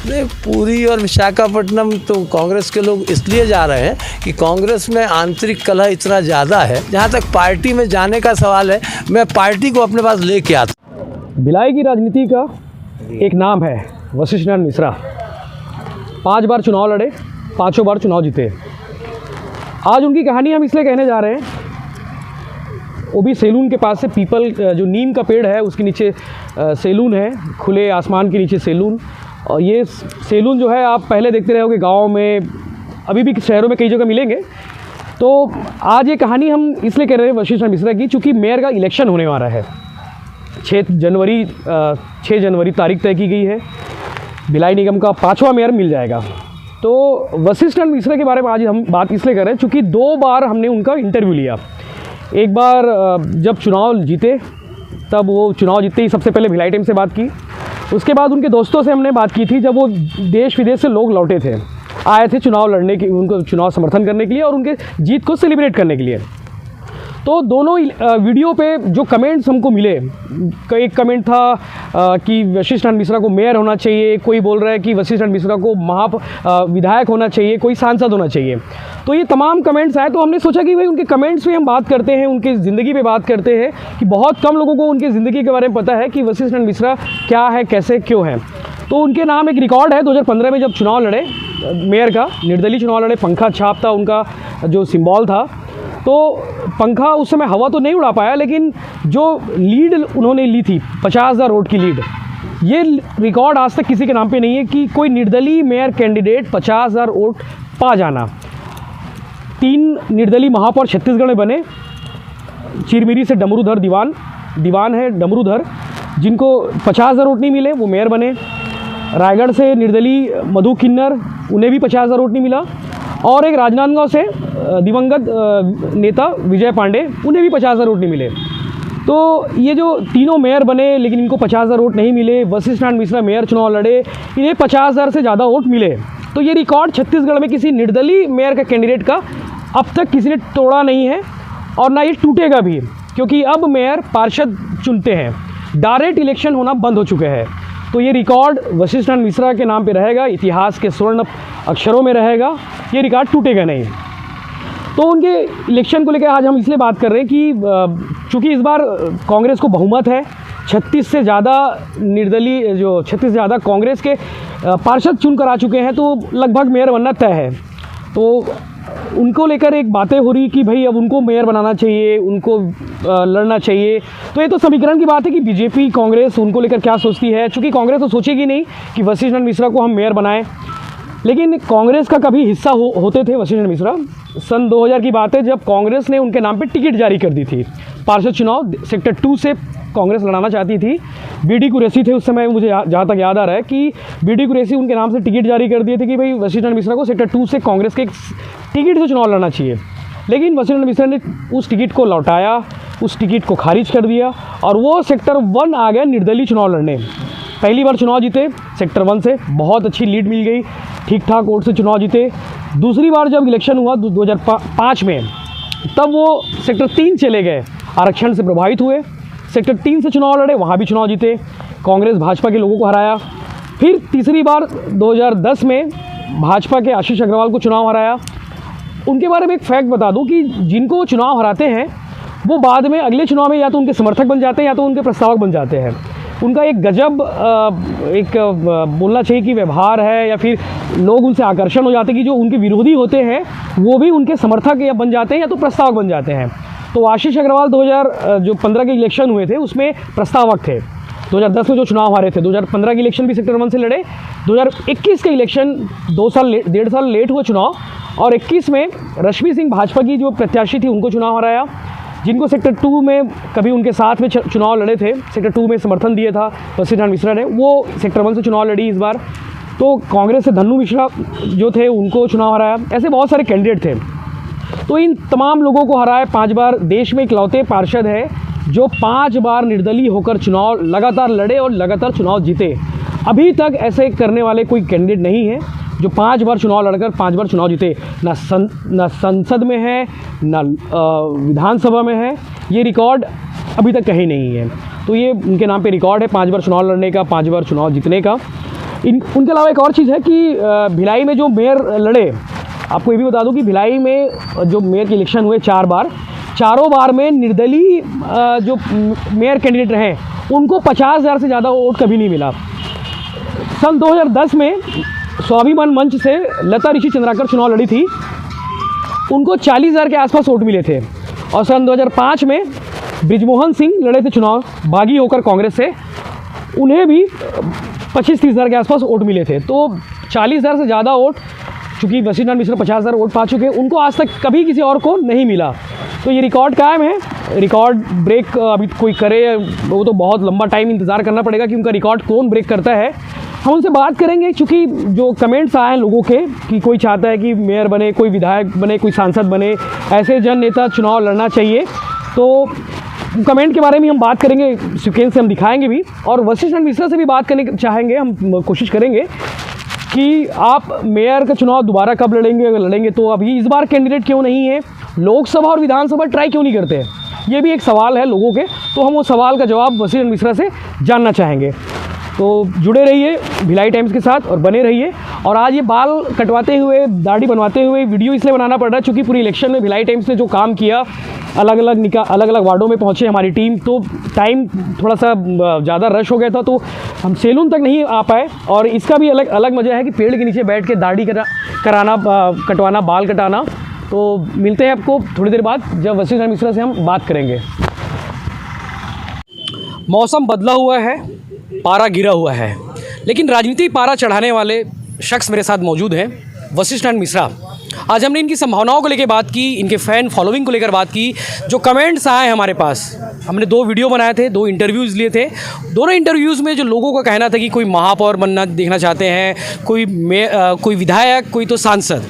नहीं, पूरी और विशाखापट्टनम तो कांग्रेस के लोग इसलिए जा रहे हैं कि कांग्रेस में आंतरिक कलह इतना ज़्यादा है। जहाँ तक पार्टी में जाने का सवाल है, मैं पार्टी को अपने पास लेके आता। भिलाई की राजनीति का एक नाम है वशिष्ठ नारायण मिश्रा। 5 बार चुनाव लड़े, 5 बार चुनाव जीते। आज उनकी कहानी हम इसलिए कहने जा रहे हैं, वो भी सैलून के पास से, पीपल जो नीम का पेड़ है उसके नीचे सैलून है, खुले आसमान के नीचे सैलून। और ये सैलून जो है आप पहले देखते रहे होगे गाँव में, अभी भी शहरों में कई जगह मिलेंगे। तो आज ये कहानी हम इसलिए कह रहे हैं वशिष्ठ नारायण मिश्रा की, चूँकि मेयर का इलेक्शन होने वाला है। 6 जनवरी तारीख तय की गई है। भिलाई निगम का 5वां मेयर मिल जाएगा। तो वशिष्ठ नारायण मिश्रा के बारे में आज हम बात इसलिए कर रहे हैं चूँकि 2 बार हमने उनका इंटरव्यू लिया। एक बार जब चुनाव जीते, तब वो चुनाव जीतते ही सबसे पहले भिलाई टाइम से बात की। उसके बाद उनके दोस्तों से हमने बात की थी, जब वो देश विदेश से लोग लौटे थे, आए थे चुनाव लड़ने के, उनको चुनाव समर्थन करने के लिए और उनके जीत को सेलिब्रेट करने के लिए। तो दोनों वीडियो पे जो कमेंट्स हमको मिले, एक कमेंट था कि वशिष्ठ नारायण मिश्रा को मेयर होना चाहिए, कोई बोल रहा है कि वशिष्ठ नारायण मिश्रा को विधायक होना चाहिए, कोई सांसद होना चाहिए। तो ये तमाम कमेंट्स आए, तो हमने सोचा कि भाई उनके कमेंट्स पे हम बात करते हैं, उनकी ज़िंदगी पे बात करते हैं कि बहुत कम लोगों को उनकी ज़िंदगी के बारे में पता है कि वशिष्ठ नारायण मिश्रा क्या है, कैसे, क्यों है। तो उनके नाम एक रिकॉर्ड है, 2015 में जब चुनाव लड़े मेयर का, निर्दलीय चुनाव लड़े, पंखा छाप था उनका जो सिंबल था। तो पंखा उस समय हवा तो नहीं उड़ा पाया, लेकिन जो लीड उन्होंने ली थी 50,000 वोट की लीड, ये रिकॉर्ड आज तक किसी के नाम पे नहीं है कि कोई निर्दलीय मेयर कैंडिडेट 50,000 वोट पा जाना। 3 निर्दलीय महापौर छत्तीसगढ़ में बने। चिरमिरी से डमरूधर दीवान है डमरूधर, जिनको 50,000 वोट नहीं मिले, वो मेयर बने। रायगढ़ से निर्दलीय मधु किन्नर, उन्हें भी 50,000 वोट नहीं मिला। और एक राजनांदगांव से दिवंगत नेता विजय पांडे, उन्हें भी 50,000 वोट नहीं मिले। तो ये जो तीनों मेयर बने, लेकिन इनको 50,000 वोट नहीं मिले। वशिष्ठ नारायण मिश्रा मेयर चुनाव लड़े, इन्हें 50,000 से ज़्यादा वोट मिले। तो ये रिकॉर्ड छत्तीसगढ़ में किसी निर्दलीय मेयर का कैंडिडेट का अब तक किसी ने तोड़ा नहीं है, और ना ये टूटेगा भी, क्योंकि अब मेयर पार्षद चुनते हैं, डायरेक्ट इलेक्शन होना बंद हो चुके हैं। तो ये रिकॉर्ड वशिष्ठ नारायण मिश्रा के नाम पे रहेगा, इतिहास के स्वर्ण अक्षरों में रहेगा, ये रिकॉर्ड टूटेगा नहीं। तो उनके इलेक्शन को लेकर आज हम इसलिए बात कर रहे हैं कि चूँकि इस बार कांग्रेस को बहुमत है, 36 से ज़्यादा निर्दलीय, जो 36 से ज़्यादा कांग्रेस के पार्षद चुन कर आ चुके हैं, तो लगभग मेयर बनना तय है। तो उनको लेकर एक बातें हो रही कि भाई अब उनको मेयर बनाना चाहिए, उनको लड़ना चाहिए। तो ये तो समीकरण की बात है कि बीजेपी कांग्रेस उनको लेकर क्या सोचती है। चूँकि कांग्रेस तो सोचेगी नहीं कि वशिष्ठ नारायण मिश्रा को हम मेयर बनाएं, लेकिन कांग्रेस का कभी हिस्सा होते थे वशिष्ठ नारायण मिश्रा। सन 2000 की बात है, जब कांग्रेस ने उनके नाम पे टिकट जारी कर दी थी। पार्षद चुनाव सेक्टर 2 से कांग्रेस लड़ाना चाहती थी। बीडी कुरैशी थे उस समय, मुझे जहाँ तक याद आ रहा है कि बीडी कुरैशी उनके नाम से टिकट जारी कर दिए थे कि भाई वशिष्ठ नारायण मिश्रा को सेक्टर 2 से कांग्रेस के टिकट से चुनाव लड़ना चाहिए। लेकिन वशिष्ठ नारायण मिश्रा ने उस टिकट को लौटाया, उस टिकट को खारिज कर दिया, और वो सेक्टर 1 आ गया निर्दलीय चुनाव लड़ने। पहली बार चुनाव जीते सेक्टर 1 से, बहुत अच्छी लीड मिल गई, ठीक ठाक वोट से चुनाव जीते। दूसरी बार जब इलेक्शन हुआ 2005 में, तब वो सेक्टर 3 चले गए, आरक्षण से प्रभावित हुए, सेक्टर 3 से चुनाव लड़े, वहाँ भी चुनाव जीते, कांग्रेस भाजपा के लोगों को हराया। फिर तीसरी बार 2010 में भाजपा के आशीष अग्रवाल को चुनाव हराया। उनके बारे में एक फैक्ट बता दूं कि जिनको वो चुनाव हराते हैं, वो बाद में अगले चुनाव में या तो उनके समर्थक बन जाते हैं या तो उनके प्रस्तावक बन जाते हैं। उनका एक गजब बोलना चाहिए कि व्यवहार है, या फिर लोग उनसे आकर्षण हो जाते हैं कि जो उनके विरोधी होते हैं वो भी उनके समर्थक या बन जाते हैं या तो प्रस्तावक बन जाते हैं। तो आशीष अग्रवाल 2015 के इलेक्शन हुए थे, उसमें प्रस्तावक थे। 2010 में जो चुनाव हारे थे, 2015 के इलेक्शन भी सेक्टर 1 से लड़े। 2021 के इलेक्शन 1.5 साल लेट हुआ चुनाव, और 21 में रश्मि सिंह भाजपा की जो प्रत्याशी थी उनको चुनाव हराया। जिनको सेक्टर 2 में कभी उनके साथ में चुनाव लड़े थे, सेक्टर 2 में समर्थन दिया था वशिष्ठ नारायण मिश्रा ने, वो सेक्टर 1 से चुनाव लड़ी इस बार। तो कांग्रेस से धन्नू मिश्रा जो थे उनको चुनाव हराया। ऐसे बहुत सारे कैंडिडेट थे। तो इन तमाम लोगों को हराए 5 बार। देश में इकलौते पार्षद है जो 5 बार निर्दलीय होकर चुनाव लगातार लड़े और लगातार चुनाव जीते। अभी तक ऐसे करने वाले कोई कैंडिडेट नहीं है जो 5 बार चुनाव लड़कर 5 बार चुनाव जीते। ना संसद में है, ना विधानसभा में है। ये रिकॉर्ड अभी तक कहीं नहीं है। तो ये उनके नाम पे रिकॉर्ड है 5 बार चुनाव लड़ने का, 5 बार चुनाव जीतने का। उनके अलावा एक और चीज़ है कि भिलाई में जो मेयर लड़े, आपको ये भी बता दूं कि भिलाई में जो मेयर के इलेक्शन हुए 4 बार, चारों बार में निर्दलीय जो मेयर कैंडिडेट रहे उनको 50,000 से ज़्यादा वोट कभी नहीं मिला। सन 2010 में स्वाभिमान मंच से लता ऋषि चंद्राकर चुनाव लड़ी थी, उनको 40,000 के आसपास वोट मिले थे। और सन 2005 में बृजमोहन सिंह लड़े थे चुनाव बागी होकर कांग्रेस से, उन्हें भी 25-30 हज़ार के आसपास वोट मिले थे। तो 40,000 से ज़्यादा वोट, चूँकि वशिष्ठ नारायण मिश्रा 50,000 वोट पा चुके हैं, उनको आज तक कभी किसी और को नहीं मिला। तो ये रिकॉर्ड कायम है। रिकॉर्ड ब्रेक अभी कोई करे वो तो बहुत लंबा टाइम इंतज़ार करना पड़ेगा कि उनका रिकॉर्ड कौन ब्रेक करता है। हम उनसे बात करेंगे, चूँकि जो कमेंट्स आए हैं लोगों के कि कोई चाहता है कि मेयर बने, कोई विधायक बने, कोई सांसद बने, ऐसे जन नेता चुनाव लड़ना चाहिए। तो कमेंट के बारे में हम बात करेंगे, सीक्वेंस से हम दिखाएंगे भी, और वशिष्ठ नारायण मिश्रा से भी बात करने चाहेंगे। हम कोशिश करेंगे कि आप मेयर का चुनाव दोबारा कब लड़ेंगे, अगर लड़ेंगे तो अभी इस बार कैंडिडेट क्यों नहीं है, लोकसभा और विधानसभा ट्राई क्यों नहीं करते, ये भी एक सवाल है लोगों के। तो हम उस सवाल का जवाब वशिष्ठ नारायण मिश्रा से जानना चाहेंगे। तो जुड़े रहिए भिलाई टाइम्स के साथ और बने रहिए। और आज ये बाल कटवाते हुए, दाढ़ी बनवाते हुए वीडियो इसलिए बनाना पड़ रहा है क्योंकि पूरी इलेक्शन में भिलाई टाइम्स ने जो काम किया, अलग अलग वार्डों में पहुंचे हमारी टीम, तो टाइम थोड़ा सा ज़्यादा रश हो गया था, तो हम सैलून तक नहीं आ पाए। और इसका भी अलग मज़ा है कि पेड़ के नीचे बैठ के दाढ़ी कटवाना, बाल कटाना। तो मिलते हैं आपको थोड़ी देर बाद, जब वशिष्ठ नारायण मिश्रा से हम बात करेंगे। मौसम बदला हुआ है, पारा गिरा हुआ है, लेकिन राजनीति पारा चढ़ाने वाले शख्स मेरे साथ मौजूद हैं, वशिष्ठ नारायण मिश्रा। आज हमने इनकी संभावनाओं को लेकर बात की, इनके फ़ैन फॉलोइंग को लेकर बात की, जो कमेंट्स आए हमारे पास। हमने 2 वीडियो बनाए थे, 2 इंटरव्यूज़ लिए थे। दोनों इंटरव्यूज़ में जो लोगों का कहना था कि कोई महापौर बनना देखना चाहते हैं, कोई विधायक, कोई तो सांसद,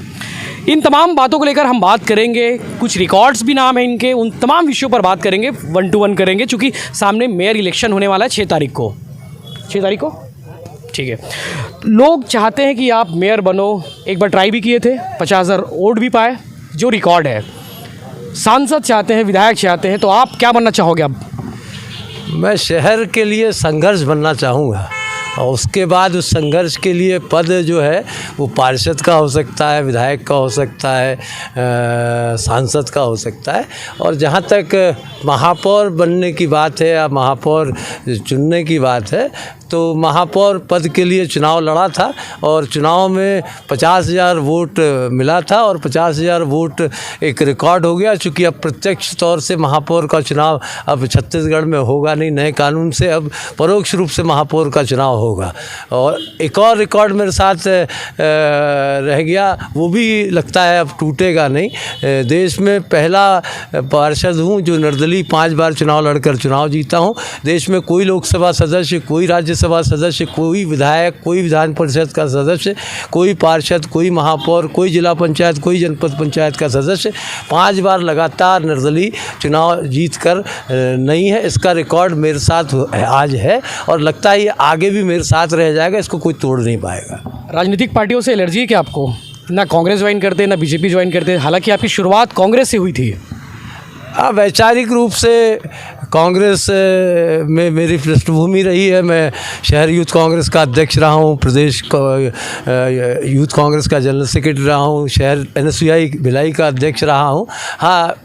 इन तमाम बातों को लेकर हम बात करेंगे। कुछ रिकॉर्ड्स भी नाम है इनके, उन तमाम विषयों पर बात करेंगे, 1 to 1 करेंगे, चूँकि सामने मेयर इलेक्शन होने वाला है 6 तारीख को। 6 तारीख को ठीक है। लोग चाहते हैं कि आप मेयर बनो, एक बार ट्राई भी किए थे, 50,000 वोट भी पाए, जो रिकॉर्ड है। सांसद चाहते हैं, विधायक चाहते हैं, तो आप क्या बनना चाहोगे अब? मैं शहर के लिए संघर्ष बनना चाहूँगा, और उसके बाद उस संघर्ष के लिए पद जो है वो पार्षद का हो सकता है, विधायक का हो सकता है, सांसद का हो सकता है। और जहाँ तक महापौर बनने की बात है या महापौर चुनने की बात है, तो महापौर पद के लिए चुनाव लड़ा था और चुनाव में 50,000 वोट मिला था, और 50,000 वोट एक रिकॉर्ड हो गया। चूँकि अब प्रत्यक्ष तौर से महापौर का चुनाव अब छत्तीसगढ़ में होगा नहीं, नए कानून से अब परोक्ष रूप से महापौर का चुनाव होगा। और एक और रिकॉर्ड मेरे साथ रह गया, वो भी लगता है अब टूटेगा नहीं। देश में पहला पार्षद हूँ जो निर्दलीय 5 बार चुनाव लड़कर चुनाव जीता हूँ। देश में कोई लोकसभा सदस्य, कोई राज्यसभा सदस्य, कोई विधायक, कोई विधान परिषद का सदस्य, कोई पार्षद, कोई महापौर, कोई जिला पंचायत, कोई जनपद पंचायत का सदस्य 5 बार लगातार निर्दलीय चुनाव जीत कर नहीं है। इसका रिकॉर्ड मेरे साथ आज है और लगता है ये आगे भी मेरे साथ रह जाएगा, इसको कोई तोड़ नहीं पाएगा। राजनीतिक पार्टियों से एलर्जी है क्या आपको? ना कांग्रेस ज्वाइन करते, ना बीजेपी ज्वाइन करते, हालांकि आपकी शुरुआत कांग्रेस से हुई थी। वैचारिक रूप से कांग्रेस में मेरी पृष्ठभूमि रही है। मैं शहर यूथ कांग्रेस का अध्यक्ष रहा हूँ, प्रदेश यूथ कांग्रेस का जनरल सेक्रेटरी रहा हूँ, शहर NSUI भिलाई का अध्यक्ष रहा हूँ। हाँ,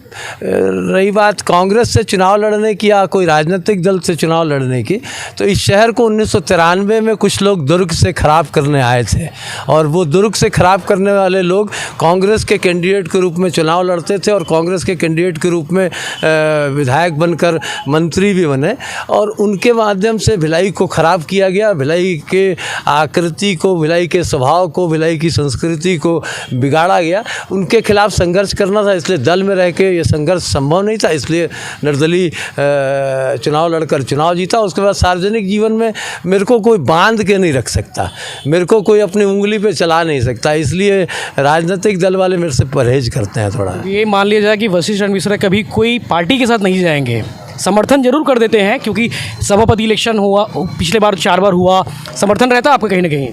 रही बात कांग्रेस से चुनाव लड़ने की या कोई राजनीतिक दल से चुनाव लड़ने की, तो इस शहर को 1993 में कुछ लोग दुर्ग से ख़राब करने आए थे, और वो दुर्ग से ख़राब करने वाले लोग कांग्रेस के कैंडिडेट के रूप में चुनाव लड़ते थे, और कांग्रेस के कैंडिडेट के रूप में विधायक बनकर मंत्री भी बने, और उनके माध्यम से भिलाई को ख़राब किया गया। भिलाई के आकृति को, भिलाई के स्वभाव को, भिलाई की संस्कृति को बिगाड़ा गया। उनके खिलाफ संघर्ष करना था, इसलिए दल में रह के संघर्ष संभव नहीं था, इसलिए निर्दलीय चुनाव लड़कर चुनाव जीता। उसके बाद सार्वजनिक जीवन में मेरे को कोई बांध के नहीं रख सकता, मेरे को कोई अपनी उंगली पे चला नहीं सकता, इसलिए राजनीतिक दल वाले मेरे से परहेज करते हैं थोड़ा। ये मान लिया जाए कि वशिष्ठ नारायण मिश्रा कभी कोई पार्टी के साथ नहीं जाएंगे, समर्थन जरूर कर देते हैं, क्योंकि सभापति इलेक्शन हुआ, पिछले बार 4 बार हुआ, समर्थन रहता है आपका कहीं ना कहीं,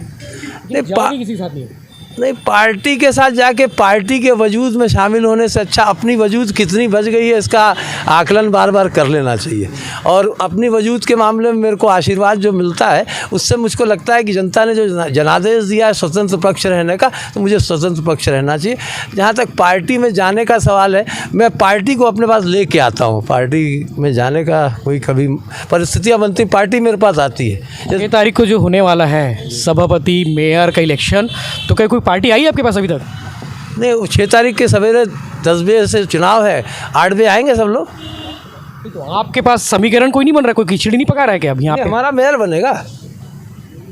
नहीं, किसी साथ नहीं। नहीं, पार्टी के साथ जाके पार्टी के वजूद में शामिल होने से अच्छा अपनी वजूद कितनी बच गई है इसका आकलन बार बार कर लेना चाहिए। और अपनी वजूद के मामले में मेरे को आशीर्वाद जो मिलता है उससे मुझको लगता है कि जनता ने जो जनादेश दिया है स्वतंत्र पक्ष रहने का, तो मुझे स्वतंत्र पक्ष रहना चाहिए। जहाँ तक पार्टी में जाने का सवाल है, मैं पार्टी को अपने पास ले कर आता हूँ। पार्टी में जाने का कोई कभी परिस्थितियाँ बनती, पार्टी मेरे पास आती है। 6 तारीख को जो होने वाला है सभापति मेयर का इलेक्शन, तो क्या कोई पार्टी आई आपके पास अभी तक? नहीं, 6 तारीख के सवेरे 10 बजे से चुनाव है, 8 बजे आएंगे सब लोग। तो आपके पास समीकरण कोई नहीं बन रहा, कोई खिचड़ी नहीं पका रहा है क्या अभी यहाँ पे? हमारा मेयर बनेगा।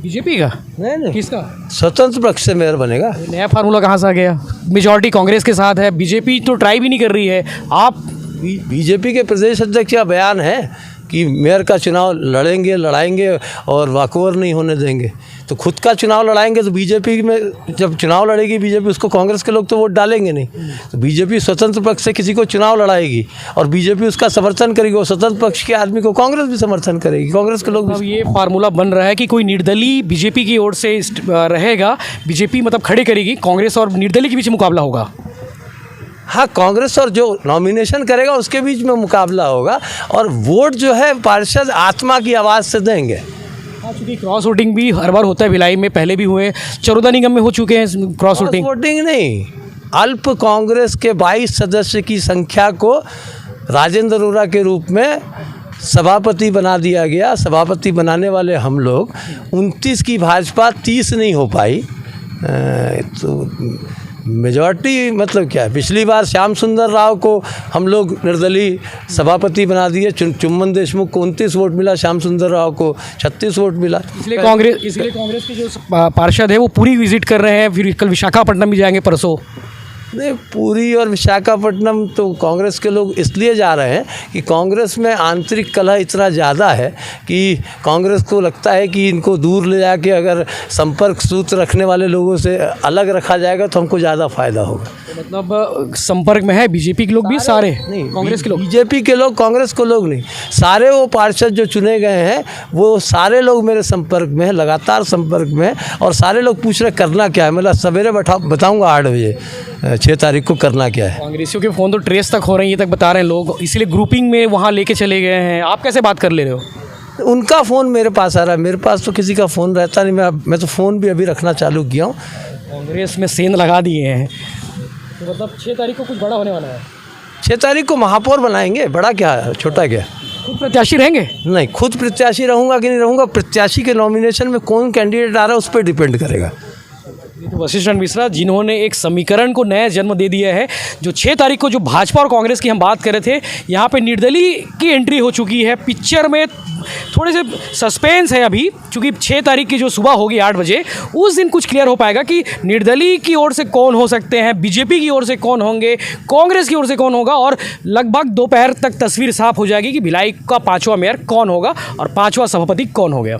बीजेपी का? नहीं, किसका? स्वतंत्र पक्ष से मेयर बनेगा। नया फार्मूला कहाँ से आ गया? मेजॉरिटी कांग्रेस के साथ है, बीजेपी तो ट्राई भी नहीं कर रही है। आप बीजेपी के प्रदेश अध्यक्ष का बयान है कि मेयर का चुनाव लड़ाएंगे और वाकओवर नहीं होने देंगे। तो खुद का चुनाव लड़ाएंगे तो बीजेपी में जब चुनाव लड़ेगी बीजेपी, उसको कांग्रेस के लोग तो वोट डालेंगे नहीं। तो बीजेपी स्वतंत्र पक्ष से किसी को चुनाव लड़ाएगी और बीजेपी उसका समर्थन करेगी, और स्वतंत्र पक्ष के आदमी को कांग्रेस भी समर्थन करेगी, कांग्रेस के लोग। अब ये फार्मूला बन रहा है कि कोई निर्दलीय बीजेपी की ओर से रहेगा, बीजेपी मतलब खड़े करेगी, कांग्रेस और निर्दलीय के बीच मुकाबला होगा। हाँ, कांग्रेस और जो नॉमिनेशन करेगा उसके बीच में मुकाबला होगा, और वोट जो है पार्षद आत्मा की आवाज़ से देंगे। हाँ, चूँकि क्रॉस वोटिंग भी हर बार होता है, भिलाई में पहले भी हुए, चरोदा निगम में हो चुके हैं क्रॉस वोटिंग। वोटिंग नहीं, अल्प कांग्रेस के 22 सदस्य की संख्या को राजेंद्र अरोड़ा के रूप में सभापति बना दिया गया। सभापति बनाने वाले हम लोग 29 की भाजपा 30 नहीं हो पाई, तो मेजॉरिटी मतलब क्या है। पिछली बार श्याम सुंदर राव को हम लोग निर्दलीय सभापति बना दिए, चुम्बन देशमुख को 29 वोट मिला, श्याम सुंदर राव को 36 वोट मिला। इसलिए कांग्रेस के जो पार्षद है वो पूरी विजिट कर रहे हैं, फिर कल विशाखापट्टनम भी जाएंगे परसों। नहीं, पुरी और विशाखापट्टनम तो कांग्रेस के लोग इसलिए जा रहे हैं कि कांग्रेस में आंतरिक कलह इतना ज़्यादा है कि कांग्रेस को लगता है कि इनको दूर ले जाके अगर संपर्क सूत्र रखने वाले लोगों से अलग रखा जाएगा तो हमको ज़्यादा फायदा होगा। मतलब संपर्क में है बीजेपी के लोग भी सारे? नहीं, कांग्रेस के लोग, बीजेपी के लोग, कांग्रेस को लोग नहीं, सारे वो पार्षद जो चुने गए हैं वो सारे लोग मेरे संपर्क में हैं, लगातार संपर्क में, और सारे लोग पूछ रहे करना क्या है। मतलब सवेरे बताऊँगा 8 बजे 6 तारीख को करना क्या है। कांग्रेसियों के फ़ोन तो ट्रेस तक हो रहे हैं, ये तक बता रहे हैं लोग, इसलिए ग्रुपिंग में वहाँ लेके चले गए हैं। आप कैसे बात कर ले रहे हो? उनका फ़ोन मेरे पास आ रहा है, मेरे पास तो किसी का फ़ोन रहता नहीं। मैं तो फ़ोन भी अभी रखना चालू किया हूँ। कांग्रेस में सेंध लगा दिए हैं, तो मतलब 6 तारीख को कुछ बड़ा होने वाला है। 6 तारीख को महापौर बनाएंगे, बड़ा क्या है, छोटा क्या। खुद प्रत्याशी रहेंगे? नहीं, खुद प्रत्याशी रहूँगा कि नहीं रहूँगा, प्रत्याशी के नॉमिनेशन में कौन कैंडिडेट आ रहा है उस पर डिपेंड करेगा। तो वशिष्ठ मिश्रा जिन्होंने एक समीकरण को नया जन्म दे दिया है, जो 6 तारीख को जो भाजपा और कांग्रेस की हम बात कर रहे थे, यहाँ पे निर्दलीय की एंट्री हो चुकी है। पिक्चर में थोड़े से सस्पेंस है अभी, क्योंकि 6 तारीख की जो सुबह होगी 8 बजे, उस दिन कुछ क्लियर हो पाएगा कि निर्दलीय की ओर से कौन हो सकते हैं, बीजेपी की ओर से कौन होंगे, कांग्रेस की ओर से कौन होगा, और लगभग दोपहर तक तस्वीर साफ हो जाएगी कि भिलाई का 5वां मेयर कौन होगा और 5वां सभापति कौन हो गया।